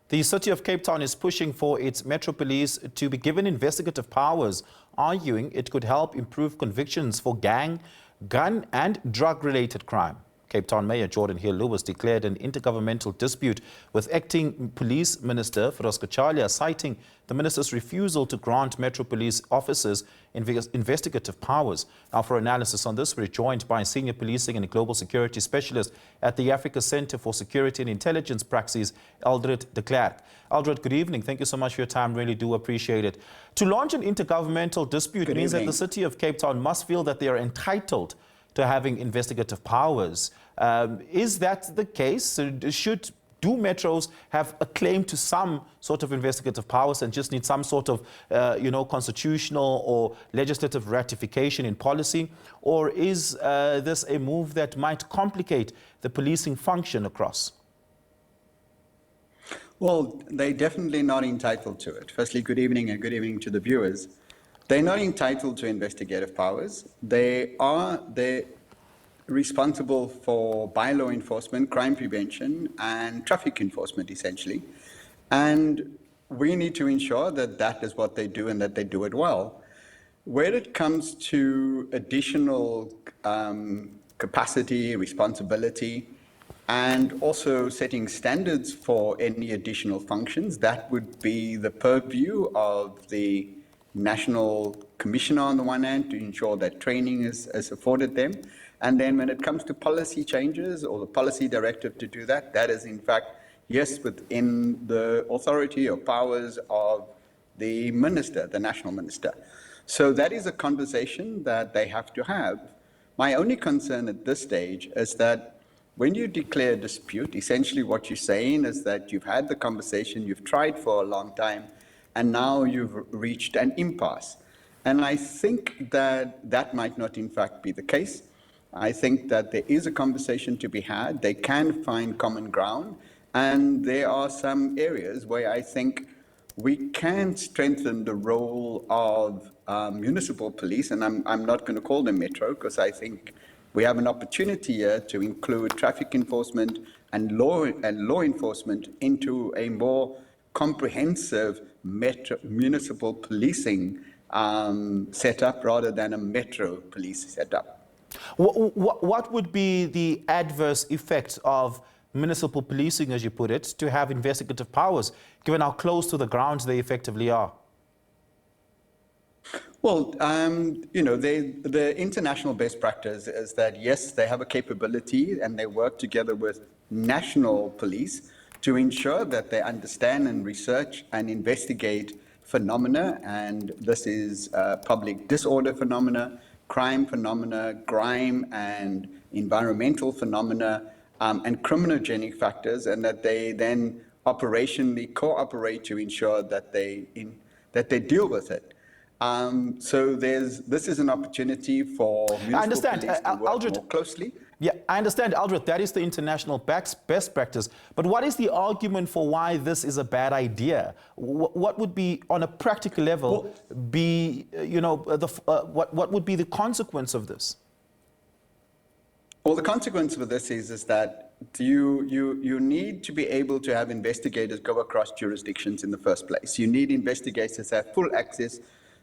The City of Cape Town is pushing for its Metro Police to be given investigative powers, arguing it could help improve convictions for gang, gun and drug-related crime. Cape Town Mayor Geordin Hill-Lewis declared an intergovernmental dispute with acting Police Minister Firoz Cachalia, citing the minister's refusal to grant Metro Police officers investigative powers. Now, for analysis on this, we're joined by Senior Policing and Global Security Specialist at the Africa Center for Security and Intelligence Praxis, Eldred de Klerk. Eldred, good evening. Thank you so much for your time. Really do appreciate it. To launch an intergovernmental dispute means that the City of Cape Town must feel that they are entitled to having investigative powers. Is that the case? Do metros have a claim to some sort of investigative powers and just need some sort of, constitutional or legislative ratification in policy? Or is this a move that might complicate the policing function across? Well, they're definitely not entitled to it. Firstly, good evening and good evening to the viewers. They're not entitled to investigative powers. They're responsible for bylaw enforcement, crime prevention, and traffic enforcement, essentially. And we need to ensure that that is what they do and that they do it well. Where it comes to additional capacity, responsibility, and also setting standards for any additional functions, that would be the purview of the National Commissioner on the one hand, to ensure that training is afforded them. And then when it comes to policy changes or the policy directive to do that, that is in fact, yes, within the authority or powers of the minister, the national minister. So that is a conversation that they have to have. My only concern at this stage is that when you declare a dispute, essentially what you're saying is that you've had the conversation, you've tried for a long time, and now you've reached an impasse. And I think that that might not in fact be the case. I think that there is a conversation to be had. They can find common ground. And there are some areas where I think we can strengthen the role of municipal police. And I'm not going to call them metro, because I think we have an opportunity here to include traffic enforcement and law enforcement into a more comprehensive municipal policing setup rather than a metro police setup. What would be the adverse effect of municipal policing, as you put it, to have investigative powers, given how close to the ground they effectively are? Well, the international best practice is that, yes, they have a capability and they work together with national police to ensure that they understand and research and investigate phenomena, and this is public disorder phenomena, crime phenomena, grime and environmental phenomena, and criminogenic factors, and that they then operationally cooperate to ensure that they deal with it. So this is an opportunity for municipal police to work more closely. Yeah, I understand, Eldred, that is the international best practice. But what is the argument for why this is a bad idea? What would be, on a practical level, what would be the consequence of this? Well, the consequence of this is that you need to be able to have investigators go across jurisdictions in the first place. You need investigators to have full access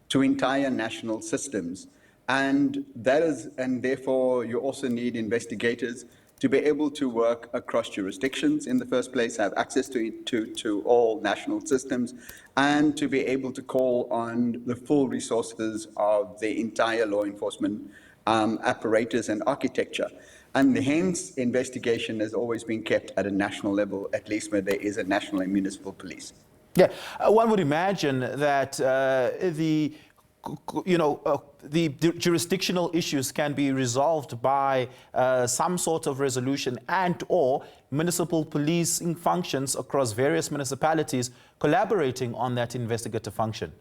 to entire national systems. And therefore you also need investigators to be able to work across jurisdictions in the first place, have access to all national systems, and to be able to call on the full resources of the entire law enforcement apparatus and architecture. And hence, investigation has always been kept at a national level, at least where there is a national and municipal police. Yeah, one would imagine that the jurisdictional issues can be resolved by some sort of resolution and/or municipal policing functions across various municipalities collaborating on that investigative function.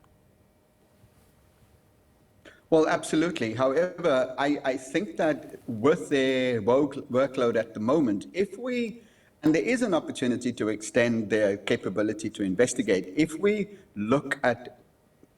Well, absolutely. However, I think that with their workload at the moment, and there is an opportunity to extend their capability to investigate, if we look at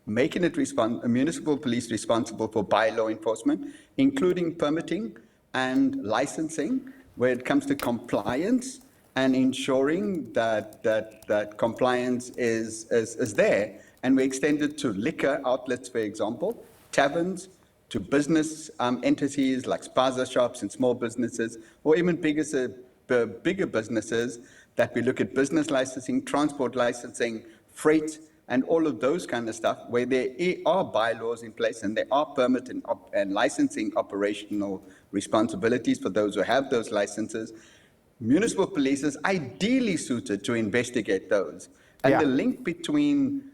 making it municipal police responsible for bylaw enforcement, including permitting and licensing, where it comes to compliance and ensuring that compliance is there. And we extend it to liquor outlets, for example, taverns, to business entities like spaza shops and small businesses, or even bigger businesses, that we look at business licensing, transport licensing, freight, and all of those kind of stuff, where there are bylaws in place and there are permit and licensing operational responsibilities for those who have those licenses. Municipal police is ideally suited to investigate those. And the link between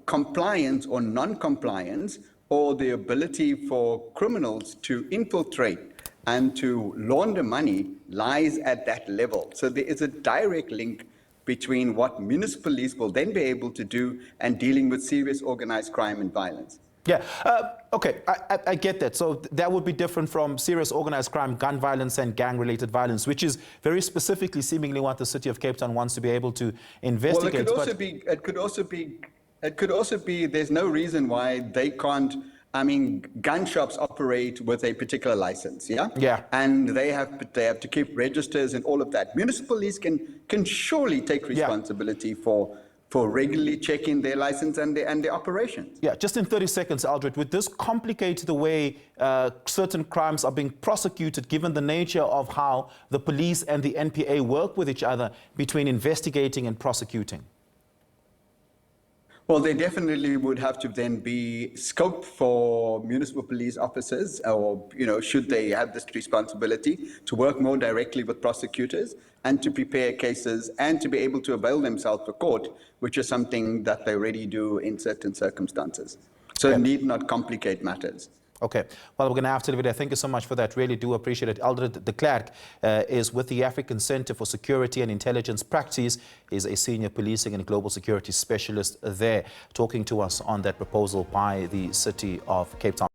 compliance or non-compliance, or the ability for criminals to infiltrate and to launder money, lies at that level. So there is a direct link between what municipal police will then be able to do and dealing with serious organized crime and violence. Yeah, okay, I get that. So that would be different from serious organized crime, gun violence and gang-related violence, which is very specifically seemingly what the city of Cape Town wants to be able to investigate. Well, it could also be there's no reason why they can't. I mean, gun shops operate with a particular license, yeah? And they have to keep registers and all of that. Municipal police can surely take responsibility for regularly checking their license and their operations. Yeah, just in 30 seconds, Eldred, would this complicate the way certain crimes are being prosecuted, given the nature of how the police and the NPA work with each other between investigating and prosecuting? Well, there definitely would have to then be scope for municipal police officers, or, should they have this responsibility, to work more directly with prosecutors and to prepare cases and to be able to avail themselves for court, which is something that they already do in certain circumstances. So it need not complicate matters. Okay, well, we're going to have to leave it there. Thank you so much for that. Really do appreciate it. Eldred de Klerk is with the African Center for Security and Intelligence Practice. Is a senior policing and global security specialist there, talking to us on that proposal by the city of Cape Town.